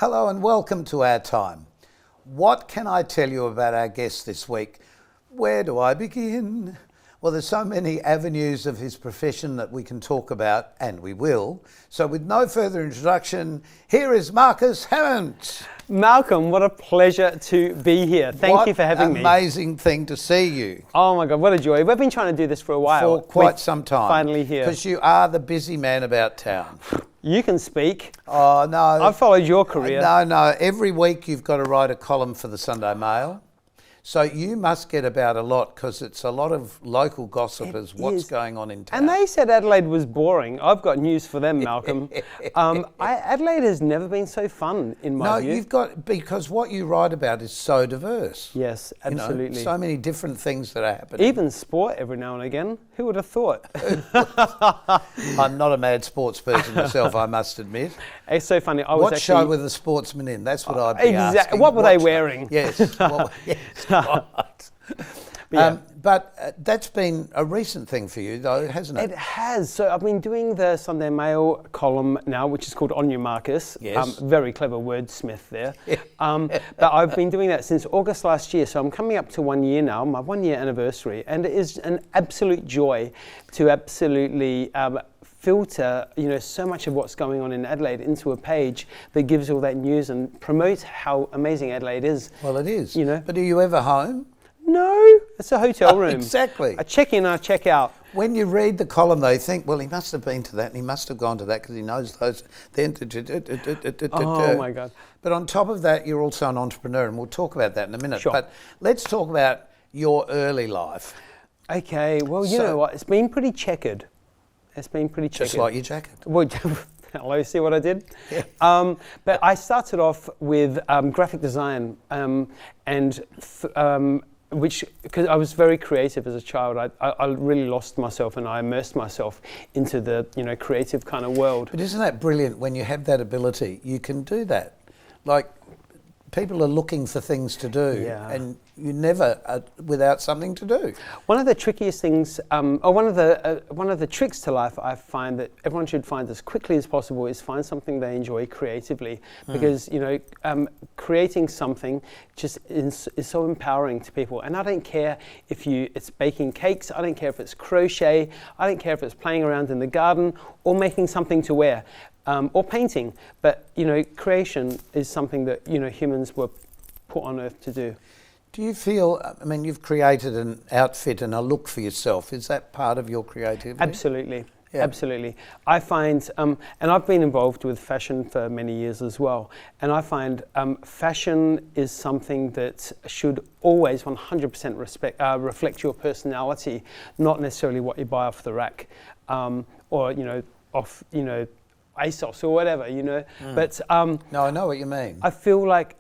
Hello and welcome to OurTime. What can I tell you about our guest this week? Where do I begin? Well, there's so many avenues of his profession that we can talk about, and we will. So with no further introduction, here is Markus Hamence. Malcolm, what a pleasure to be here. Thank you for having me. Amazing thing to see you. Oh my God, what a joy. We've been trying to do this for a while. For quite some time. Finally here. Because you are the busy man about town. You can speak. Oh, no. I've followed your career. No. Every week you've got to write a column for the Sunday Mail. So you must get about a lot because it's a lot of local gossip as what's going on in town. And they said Adelaide was boring. I've got news for them, Malcolm. Adelaide has never been so fun in my view. No, you've got, because what you write about is so diverse. Yes, absolutely. You know, so many different things that are happening. Even sport every now and again. Who would have thought? I'm not a mad sports person myself, I must admit. It's so funny. What show were the sportsmen in? That's what I'd be asking. What were they wearing? Yes. Right. But that's been a recent thing for you, though, hasn't it? It has. So I've been doing the Sunday Mail column now, which is called On You, Marcus. Yes. Very clever wordsmith there. But I've been doing that since August last year. So I'm coming up to 1 year now, my 1 year anniversary. And it is an absolute joy to absolutely filter, so much of what's going on in Adelaide into a page that gives all that news and promotes how amazing Adelaide is. Well, it is. But are you ever home? No, it's a hotel room. Exactly. I check in, I check out. When you read the column, they think, well, he must have been to that and he must have gone to that because he knows those. Then, oh my God. But on top of that, you're also an entrepreneur, and we'll talk about that in a minute. Sure. But let's talk about your early life. Okay, well, you know what? It's been pretty checkered. It's been pretty checkered. Just like your jacket. Well, hello, see what I did? Yeah. But I started off with graphic design, because I was very creative as a child. I really lost myself and I immersed myself into the creative kind of world. But isn't that brilliant when you have that ability? You can do that. Like, people are looking for things to do, and you never are without something to do. One of the trickiest things, one of the tricks to life I find that everyone should find as quickly as possible is find something they enjoy creatively, because creating something just is so empowering to people. And I don't care if it's baking cakes, I don't care if it's crochet, I don't care if it's playing around in the garden or making something to wear. Or painting, but creation is something that humans were put on earth to do. Do you feel, I mean, you've created an outfit and a look for yourself. Is that part of your creativity? Absolutely. Yeah. Absolutely. I find, and I've been involved with fashion for many years as well, and I find fashion is something that should always 100% reflect your personality, not necessarily what you buy off the rack, or off ASOS or whatever, But no, I know what you mean. I feel like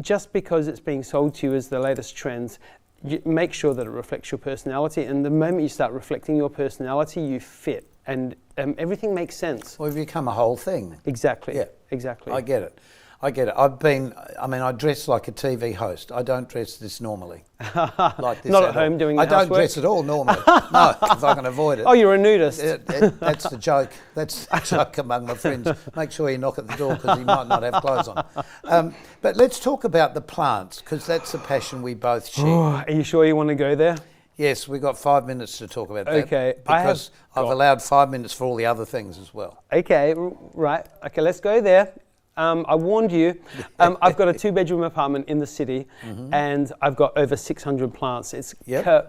just because it's being sold to you as the latest trends, you make sure that it reflects your personality. And the moment you start reflecting your personality, you fit, and everything makes sense. Well, you become a whole thing. Exactly. Yeah, exactly. I get it. I dress like a TV host. I don't dress this normally. Like this Not at home doing the housework. I don't dress at all normally. No, if I can avoid it. Oh, you're a nudist. That's the joke. That's the joke among my friends. Make sure you knock at the door because he might not have clothes on. But let's talk about the plants, because that's a passion we both share. Oh, are you sure you want to go there? Yes, we've got 5 minutes to talk about that. Okay. Because I've allowed 5 minutes for all the other things as well. Okay, right. Okay, let's go there. I warned you. I've got a 2-bedroom apartment in the city, and I've got over 600 plants. It's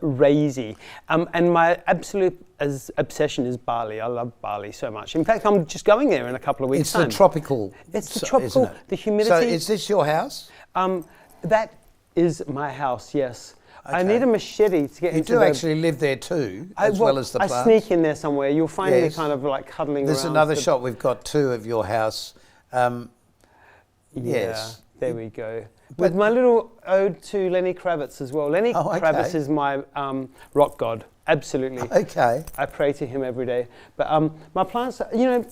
crazy. And my absolute obsession is Bali. I love Bali so much. In fact, I'm just going there in a couple of weeks' time. It's the tropical. It's the tropical, isn't it? the humidity. So is this your house? That is my house, yes. Okay. I need a machete to get into You do actually live there too, as well as the plants. I sneak in there somewhere. You'll find me kind of like cuddling There's around. There's another shot. We've got 2 of your house. Yes. There we go. With my little ode to Lenny Kravitz as well. Lenny Kravitz is my rock god. Absolutely. Okay. I pray to him every day. But my plants,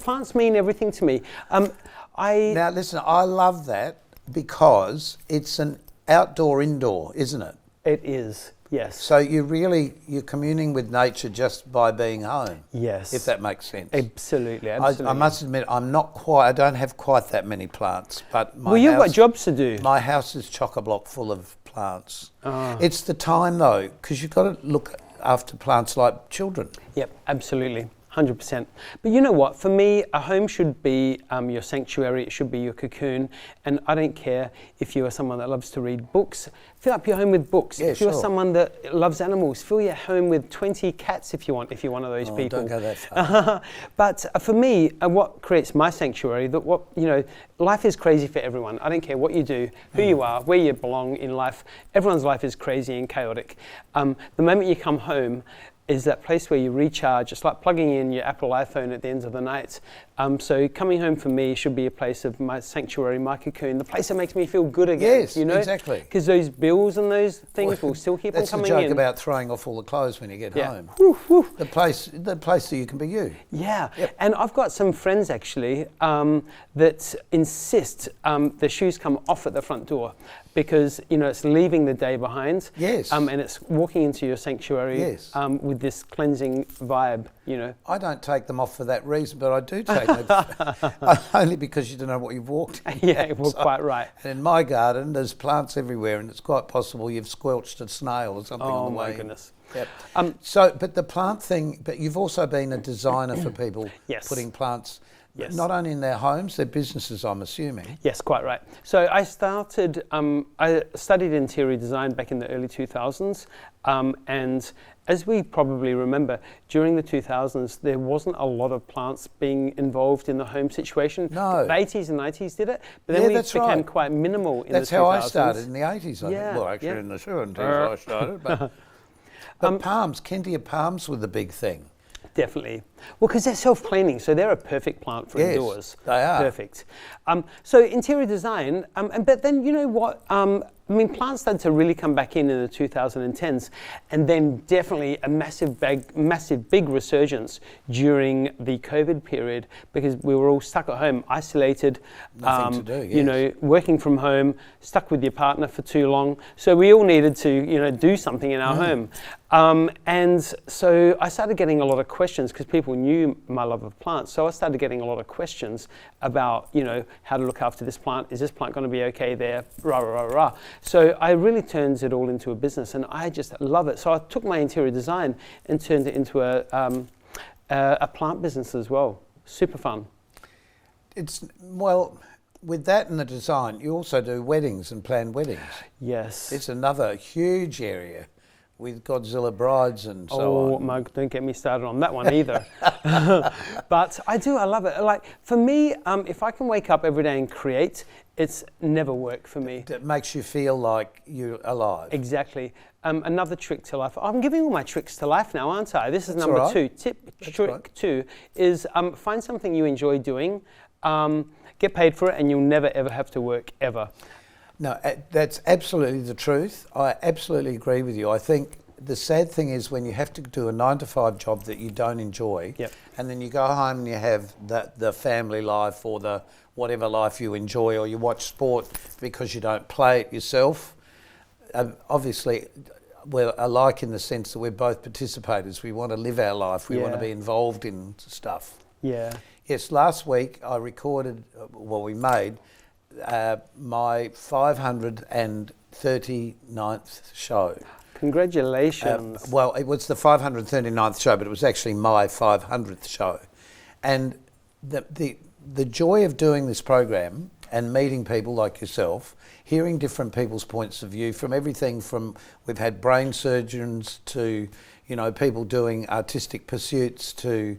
plants mean everything to me. Now listen, I love that because it's an outdoor-indoor, isn't it? It is. Yes. So you're communing with nature just by being home. Yes. If that makes sense. Absolutely. I must admit, I don't have quite that many plants, but you've got jobs to do. My house is chock-a-block full of plants. Oh. It's the time though, because you've got to look after plants like children. Yep, absolutely. 100%. But you know what? For me, a home should be your sanctuary. It should be your cocoon. And I don't care if you are someone that loves to read books. Fill up your home with books. Yeah, if you're sure. someone that loves animals, fill your home with 20 cats if you want, if you're one of those people. Don't go that far. But for me, what creates my sanctuary, life is crazy for everyone. I don't care what you do, who you are, where you belong in life. Everyone's life is crazy and chaotic. The moment you come home, is that place where you recharge. It's like plugging in your Apple iPhone at the end of the night. So coming home for me should be a place of my sanctuary, my cocoon, the place that makes me feel good again. Yes, exactly. Because those bills and those things will still keep on coming in. That's the joke about throwing off all the clothes when you get home. Woo, woo. The place that you can be you. Yeah, yep. And I've got some friends actually that insist their shoes come off at the front door because it's leaving the day behind. Yes. And it's walking into your sanctuary. Yes. With this cleansing vibe. I don't take them off for that reason, but I do take them only because you don't know what you've walked in. Yeah, well, quite right. And in my garden, there's plants everywhere, and it's quite possible you've squelched a snail or something on the way. Oh my goodness. Yep. But the plant thing, but you've also been a designer for people. Yes. Putting plants, yes. Not only in their homes, their businesses, I'm assuming. Yes, quite right. So I studied interior design back in the early 2000s, and as we probably remember, during the 2000s, there wasn't a lot of plants being involved in the home situation. No. The 80s and 90s did it, but then we became quite minimal in the 2000s. That's how I started in the 80s, I think. Well, actually in the 70s I started. But palms, Kentia palms were the big thing. Definitely. Well, because they're self-cleaning, so they're a perfect plant for indoors. They are. Perfect. So interior design, but then you know what? Plants started to really come back in the 2010s, and then definitely a massive big resurgence during the COVID period because we were all stuck at home, isolated. Nothing to do. Yes. Working from home, stuck with your partner for too long. So we all needed to, do something in our home. And so I started getting a lot of questions because people knew my love of plants. So I started getting a lot of questions about, how to look after this plant. Is this plant going to be okay there? Rah, rah, rah, rah. So I really turned it all into a business, and I just love it. So I took my interior design and turned it into a plant business as well. Super fun. With that and the design, you also do weddings and plan weddings. Yes. It's another huge area with Godzilla brides and so on. Mug, don't get me started on that one either. But I love it. Like for me, if I can wake up every day and create, it's never work for me. It makes you feel like you're alive. Exactly. Another trick to life. I'm giving all my tricks to life now, aren't I? This is number 2. Trick 2 is find something you enjoy doing, get paid for it, and you'll never ever have to work ever. No, that's absolutely the truth. I absolutely agree with you. I think the sad thing is when you have to do a 9-to-5 job that you don't enjoy, yep. and then you go home and you have the family life or the whatever life you enjoy, or you watch sport because you don't play it yourself. Obviously, we're alike in the sense that we're both participators. We want to live our life. We want to be involved in stuff. Yeah. Yes, last week I recorded, we made my 539th show. Congratulations. It was the 539th show, but it was actually my 500th show. And the joy of doing this program and meeting people like yourself, hearing different people's points of view from everything from, we've had brain surgeons to, people doing artistic pursuits to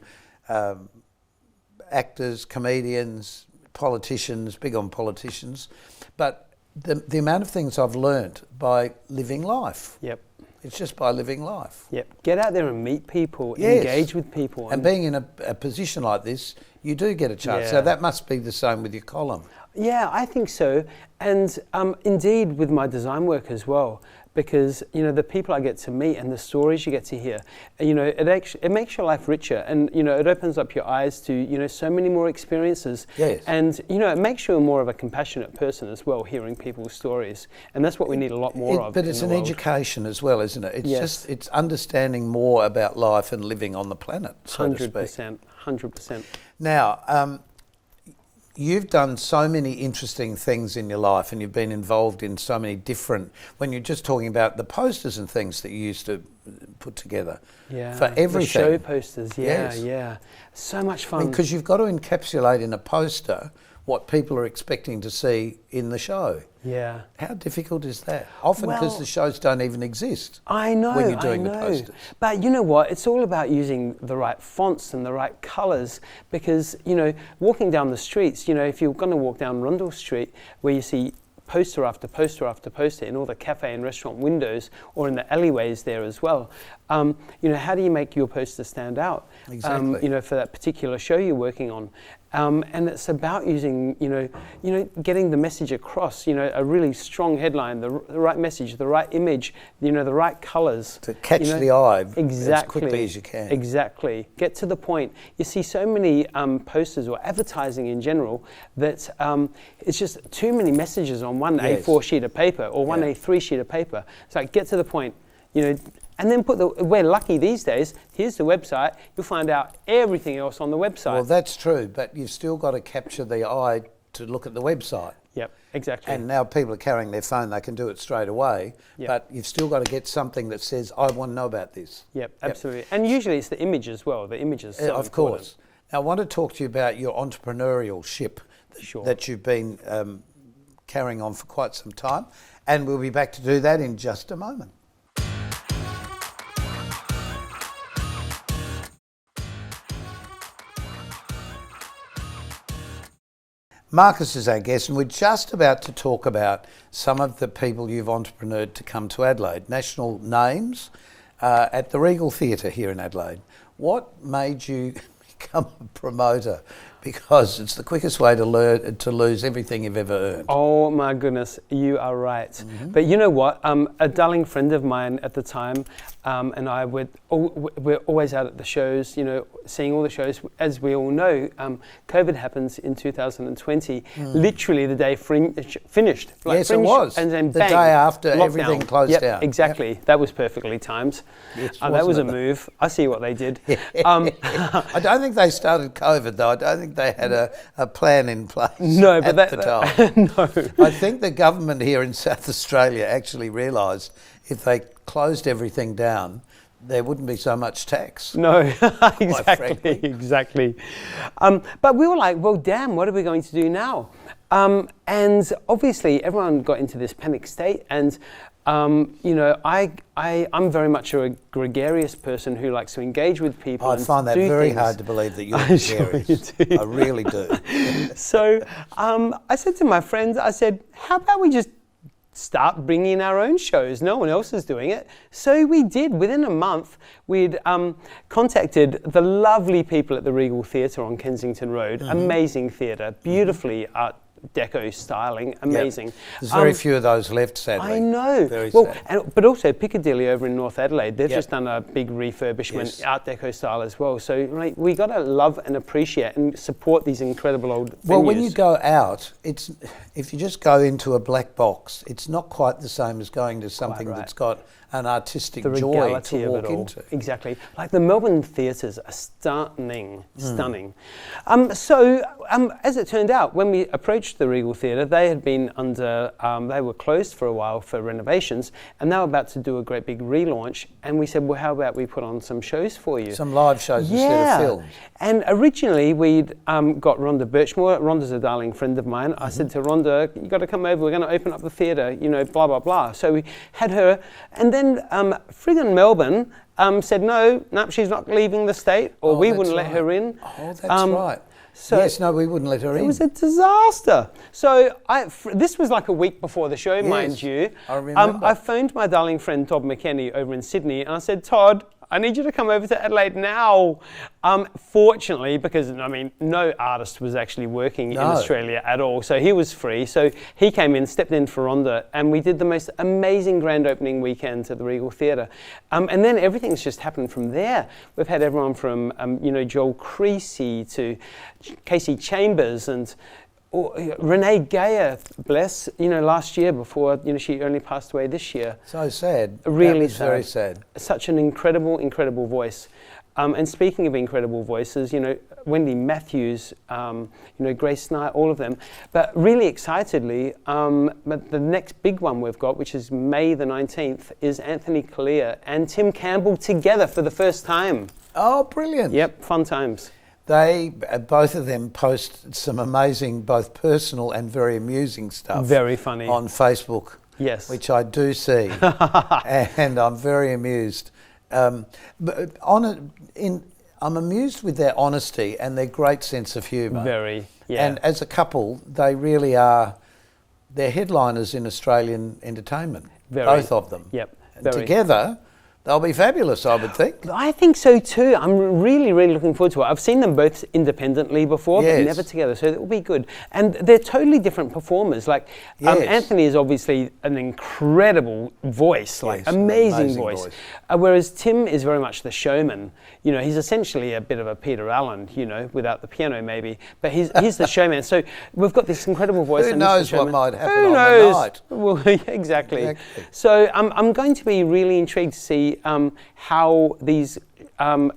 actors, comedians, politicians, big on politicians, but the amount of things I've learned by living life. Yep. It's just by living life. Yep. Get out there and meet people, yes. Engage with people. And being in a position like this, you do get a chance. Yeah. So that must be the same with your column. Yeah, I think so. And indeed with my design work as well, because the people I get to meet and the stories you get to hear, it makes your life richer, and it opens up your eyes to so many more experiences. Yes. And it makes you more of a compassionate person as well, hearing people's stories, and that's what we need a lot more of. But it's an education as well, isn't it? It's it's understanding more about life and living on the planet, so to speak. 100%. Now, you've done so many interesting things in your life, and you've been involved in so many different, when you're just talking about the posters and things that you used to put together for everything. The show posters, yeah. So much fun. Because you've got to encapsulate in a poster what people are expecting to see in the show. Yeah. How difficult is that? Often because the shows don't even exist. I know, when you're doing the posters. But you know what? It's all about using the right fonts and the right colours, because, walking down the streets, if you're going to walk down Rundle Street, where you see poster after poster after poster in all the cafe and restaurant windows, or in the alleyways there as well, how do you make your poster stand out? Exactly. For that particular show you're working on. And it's about using, getting the message across, a really strong headline, the right message, the right image, the right colours. To catch the eye exactly, as quickly as you can. Exactly. Get to the point. You see so many posters or advertising in general that it's just too many messages on one A4 sheet of paper or one A3 sheet of paper. It's like, get to the point, and then we're lucky these days, here's the website, you'll find out everything else on the website. Well, that's true, but you've still got to capture the eye to look at the website. Yep, exactly. And now people are carrying their phone, they can do it straight away, but you've still got to get something that says, I want to know about this. Yep, absolutely. And usually it's the image as well, the images. So of course. Now I want to talk to you about your entrepreneurship that you've been carrying on for quite some time, and we'll be back to do that in just a moment. Markus is our guest, and we're just about to talk about some of the people you've entrepreneured to come to Adelaide. National names at the Regal Theatre here in Adelaide. What made you become a promoter? Because it's the quickest way to lose everything you've ever earned. Oh my goodness, you are right. Mm-hmm. But you know what? A darling friend of mine at the time, and I we're always out at the shows, seeing all the shows. As we all know, COVID happens in 2020, literally the day finished. Yes, it was. And then the bang, day after lockdown. Everything closed down. Exactly. Yep. That was perfectly timed. Yes, that was a move. I see what they did. I don't think they started COVID though. I don't think they had a plan in place at the time. No. I think the government here in South Australia actually realised if they closed everything down, there wouldn't be so much tax. No, exactly. But we were like, well, damn, what are we going to do now? And obviously everyone got into this panic state, and I'm very much a gregarious person who likes to engage with people. I find that very hard to believe that you're gregarious. Sure you do. I really do. So I said to my friends, how about we just start bringing our own shows? No one else is doing it. So we did. Within a month, we'd contacted the lovely people at the Regal Theatre on Kensington Road. Mm-hmm. Amazing theatre, beautifully art deco styling, amazing. Yep. There's very few of those left, sadly. I know. Very sad. But also Piccadilly over in North Adelaide, they've just done a big refurbishment, art deco style as well. So we got to love and appreciate and support these incredible old venues. Well, when you go out, if you just go into a black box, it's not quite the same as going to something that's got an artistic joy to walk into. Exactly. Like the Melbourne theatres are stunning. So as it turned out, when we approached the Regal Theatre, they had been they were closed for a while for renovations, and they were about to do a great big relaunch. And we said, well, how about we put on some shows for you? Some live shows instead of films. And originally we'd got Rhonda Birchmore. Rhonda's a darling friend of mine. I said to Rhonda, you got to come over. We're going to open up the theatre, blah, blah, blah. So we had her, and then friggin' Melbourne said no, she's not leaving the state, or we wouldn't let her in. Oh, that's right. So yes, no, we wouldn't let her in. It was a disaster. So this was like a week before the show, mind you. I remember. I phoned my darling friend Todd McKenney over in Sydney, and I said, Todd, I need you to come over to Adelaide now. Fortunately, because I mean, no artist was actually working in Australia at all, so he was free. So he came in, stepped in for Rhonda, and we did the most amazing grand opening weekend at the Regal Theatre. And then everything's just happened from there. We've had everyone from Joel Creasy to Casey Chambers and Renee Gayer, bless, last year before, she only passed away this year. So sad. Really sad. Very sad. Such an incredible voice. And speaking of incredible voices, Wendy Matthews, Grace Knight, all of them. But really excitedly, but the next big one we've got, which is May the 19th, is Anthony Collier and Tim Campbell together for the first time. Oh, brilliant. Yep, fun times. They, both of them, post some amazing, both personal and very amusing stuff. Very funny. On Facebook. Yes. Which I do see. And I'm very amused. But I'm amused with their honesty and their great sense of humour. Very, yeah. And as a couple, they really are, they're headliners in Australian entertainment. Very. Both of them. Yep. And together, they'll be fabulous, I would think. I think so too. I'm really looking forward to it. I've seen them both independently before, but never together, so it will be good. And they're totally different performers. Like Anthony is obviously an incredible voice, amazing voice. Whereas Tim is very much the showman. He's essentially a bit of a Peter Allen, without the piano maybe, but he's the showman. So we've got this incredible voice. Who knows what might happen Who on knows? the night? Well, exactly. So I'm going to be really intrigued to see how these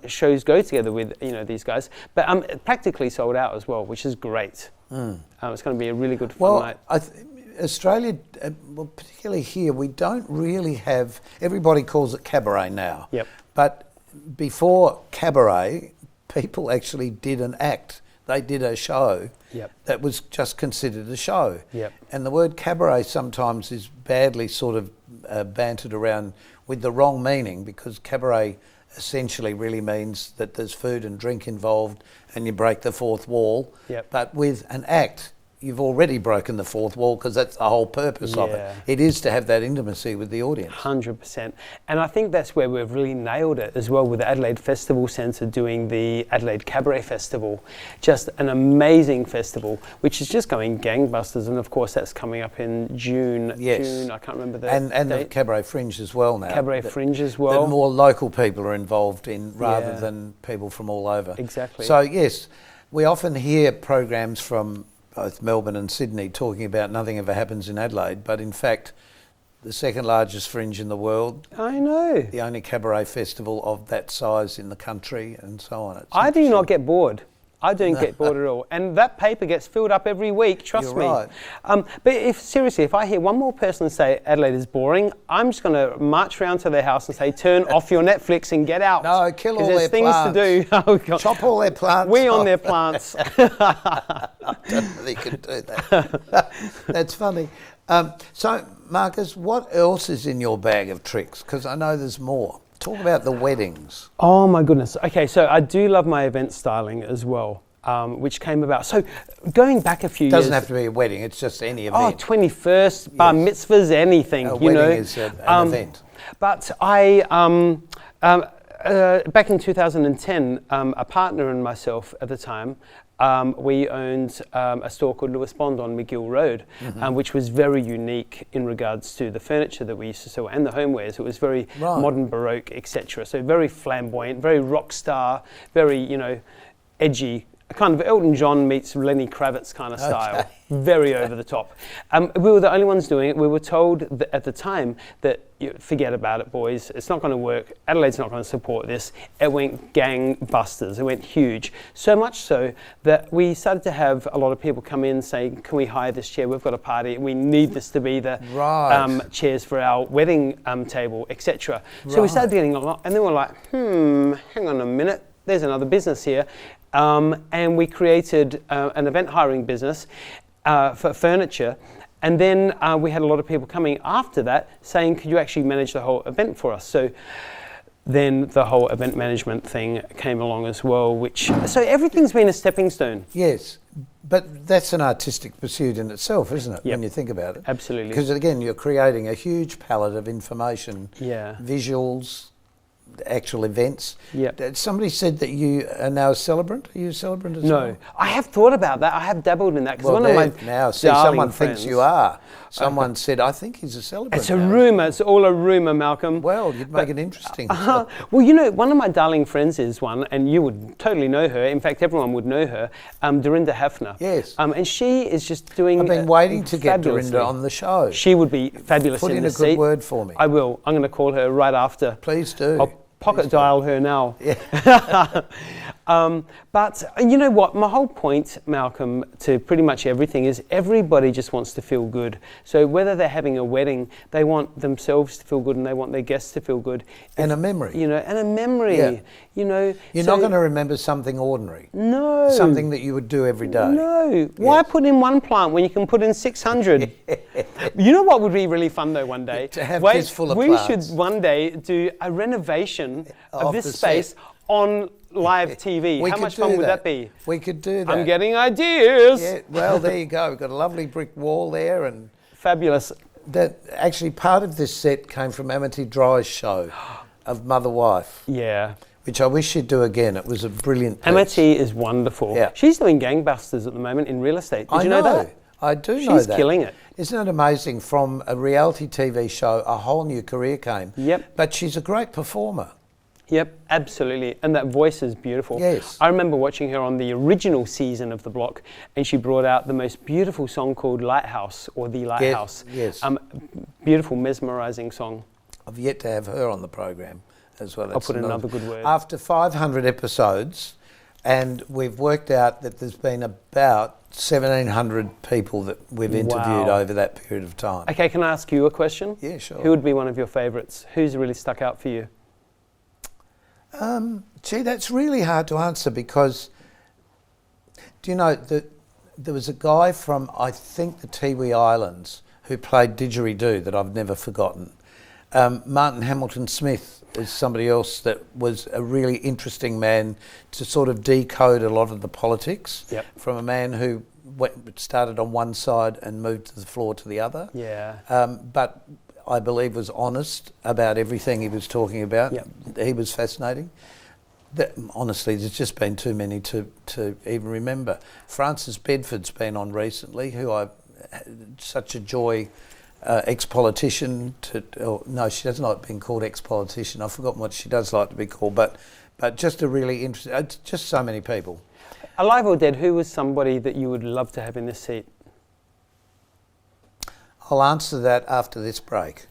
shows go together with these guys, but practically sold out as well, which is great. It's going to be a really good fun night. Australia, particularly here, we don't really have. Everybody calls it cabaret now. Yep. But before cabaret, people actually did an act. They did a show that was just considered a show. Yep. And the word cabaret sometimes is badly sort of bantered around with the wrong meaning, because cabaret essentially really means that there's food and drink involved and you break the fourth wall. Yep. But with an act, you've already broken the fourth wall, because that's the whole purpose of it. It is to have that intimacy with the audience. 100%. And I think that's where we've really nailed it as well, with the Adelaide Festival Centre doing the Adelaide Cabaret Festival. Just an amazing festival, which is just going gangbusters. And of course, that's coming up in June. Yes. June, I can't remember the And date. the Cabaret Fringe as well now. Cabaret Fringe as well. That more local people are involved in, rather than people from all over. Exactly. So yes, we often hear programs from both Melbourne and Sydney talking about nothing ever happens in Adelaide, but in fact, the second largest fringe in the world. I know. The only cabaret festival of that size in the country, and so on. I do not get bored. I don't get bored at all. And that paper gets filled up every week, trust me. Right. But if I hear one more person say Adelaide is boring, I'm just going to march round to their house and say, turn off your Netflix and get out. No, kill all their plants. There's things to do. Oh, God. Chop all their plants We off. on their plants. I don't know they could do that. That's funny. So, Marcus, what else is in your bag of tricks? Because I know there's more. Talk about the weddings. Oh my goodness. Okay, so I do love my event styling as well, which came about. So going back a few years. Doesn't have to be a wedding, it's just any event. 21st, bar mitzvahs, anything. A wedding is an event. But I, back in 2010, a partner and myself at the time, we owned a store called Lewis Bond on McGill Road, which was very unique in regards to the furniture that we used to sell and the homewares. It was very modern, Baroque, etc. So very flamboyant, very rock star, very, edgy, kind of Elton John meets Lenny Kravitz kind of style. Very over the top. We were the only ones doing it. We were told at the time that, forget about it, boys. It's not going to work. Adelaide's not going to support this. It went gangbusters. It went huge. So much so that we started to have a lot of people come in saying, can we hire this chair? We've got a party. We need this to be the chairs for our wedding table, etc. So we started getting a lot. And then we're like, hang on a minute. There's another business here. And we created an event hiring business for furniture. And then we had a lot of people coming after that saying, could you actually manage the whole event for us? So then the whole event management thing came along as well, so everything's been a stepping stone. Yes, but that's an artistic pursuit in itself, isn't it, when you think about it? Absolutely. Because again, you're creating a huge palette of information, Yeah. visuals, actual events. Yeah. Somebody said that you are now a celebrant. Are you a celebrant as well? No, I have thought about that. I have dabbled in that because Well, one of my now, see, darling someone friends, thinks you are. Someone said, I think he's a celebrant. It's a now." rumour. It's all a rumour, Malcolm. Well, you'd make it interesting. Well, you know, one of my darling friends is one, and you would totally know her. In fact, everyone would know her, Dorinda Hafner. Yes. And she is just doing. I've been waiting to get fabulously. Dorinda on the show. She would be fabulous Put in the a good seat. word for me. I will. I'm going to call her right after. Please do. I'll pocket dial her now. Yeah. But you know what? My whole point, Malcolm, to pretty much everything is everybody just wants to feel good. So whether they're having a wedding, they want themselves to feel good and they want their guests to feel good. And a memory. You know, and a memory. Yeah. You know, You're not going to remember something ordinary. No. Something that you would do every day. No. Why put in one plant when you can put in 600? You know what would be really fun though one day? To have this full of plants. We should one day do a renovation of this the space set. on live TV. How much fun would that be? We could do that. I'm getting ideas. Yeah, well, there you go. We've got a lovely brick wall there, and Fabulous. that actually part of this set came from Amity Dry's show of Mother Wife, Yeah. which I wish she'd do again. It was a brilliant piece. Amity is wonderful. Yeah. She's doing gangbusters at the moment in real estate. Did you know that? I do know that. She's killing it. Isn't it amazing? From a reality TV show, a whole new career came. Yep. But she's a great performer. Yep, absolutely. And that voice is beautiful. Yes. I remember watching her on the original season of The Block, and she brought out the most beautiful song called Lighthouse, or The Lighthouse. Yes. Beautiful, mesmerising song. I've yet to have her on the program as well. I'll put another good word. After 500 episodes, and we've worked out that there's been about 1,700 people that we've interviewed Wow. over that period of time. Okay, can I ask you a question? Yeah, sure. Who would be one of your favourites? Who's really stuck out for you? Gee, that's really hard to answer because, do you know that there was a guy from, I think, the Tiwi Islands who played Didgeridoo that I've never forgotten. Martin Hamilton Smith is somebody else that was a really interesting man to sort of decode a lot of the politics. Yep. From a man who started on one side and moved to the floor to the other. Yeah. But I believe was honest about everything he was talking about. Yep. He was fascinating. Honestly, there's just been too many to even remember. Frances Bedford's been on recently, who I such a joy, ex-politician. No, she doesn't like being called ex-politician. I've forgotten what she does like to be called, but just a really interesting. Just so many people. Alive or dead, who was somebody that you would love to have in this seat? I'll answer that after this break.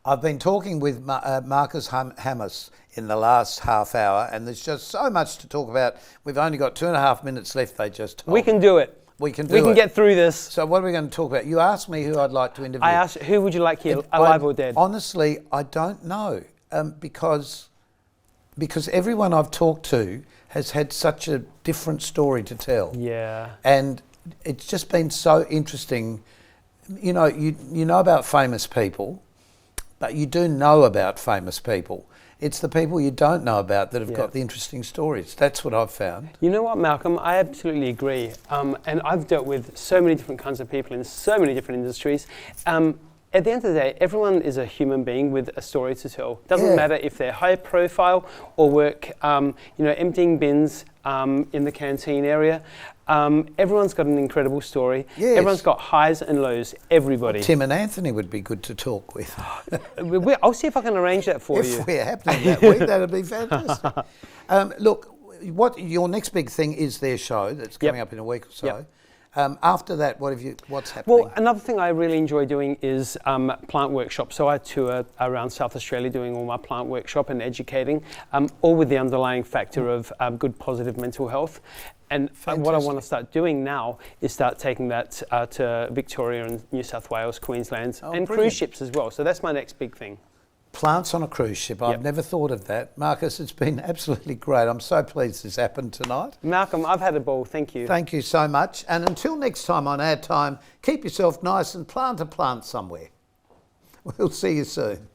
I've been talking with Markus Hamence in the last half hour, and there's just so much to talk about. We've only got 2.5 minutes left, they just told We can do it. We can do We can it. get through this. So what are we going to talk about? You asked me who I'd like to interview. I asked, who would you like here, alive or dead? Honestly, I don't know, because everyone I've talked to has had such a different story to tell. Yeah. And it's just been so interesting. You know about famous people, but you do know about famous people. It's the people you don't know about that have got the interesting stories. That's what I've found. You know what, Malcolm? I absolutely agree. And I've dealt with so many different kinds of people in so many different industries. At the end of the day, everyone is a human being with a story to tell. Doesn't matter if they're high profile or work, emptying bins in the canteen area. Everyone's got an incredible story. Yes. Everyone's got highs and lows. Everybody. Tim and Anthony would be good to talk with. I'll see if I can arrange that for you. If we're happening that week, that'd be fantastic. Look, what your next big thing is their show that's coming up in a week or so. Yep. After that, what's happening? Well, another thing I really enjoy doing is plant workshops. So I tour around South Australia doing all my plant workshop and educating, all with the underlying factor of good positive mental health. And what I want to start doing now is start taking that to Victoria and New South Wales, Queensland, and brilliant. cruise ships as well. So that's my next big thing. Plants on a cruise ship. I've never thought of that. Marcus, it's been absolutely great. I'm so pleased this happened tonight. Malcolm, I've had a ball. Thank you. Thank you so much. And until next time on Our Time, keep yourself nice and plant a plant somewhere. We'll see you soon.